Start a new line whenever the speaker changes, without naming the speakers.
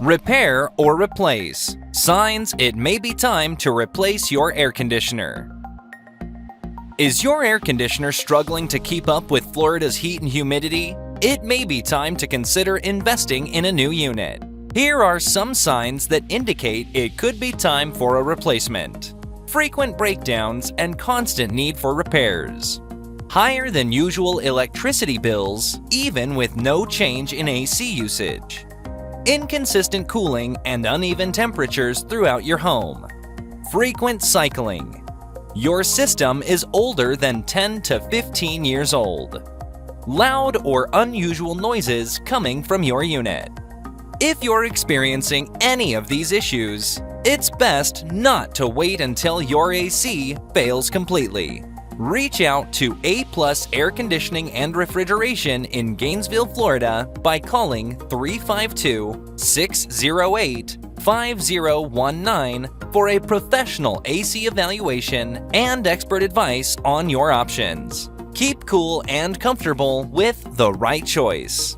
Repair or replace. Signs it may be time to replace your air conditioner. Is your air conditioner struggling to keep up with Florida's heat and humidity? It may be time to consider investing in a new unit. Here are some signs that indicate it could be time for a replacement. Frequent breakdowns and constant need for repairs. Higher than usual electricity bills, even with no change in AC usage. Inconsistent cooling and uneven temperatures throughout your home. Frequent cycling. Your system is older than 10 to 15 years old. Loud or unusual noises coming from your unit. If you're experiencing any of these issues, it's best not to wait until your AC fails completely. Reach out to A+ Air Conditioning and Refrigeration in Gainesville, Florida by calling 352-608-5019 for a professional AC evaluation and expert advice on your options. Keep cool and comfortable with the right choice.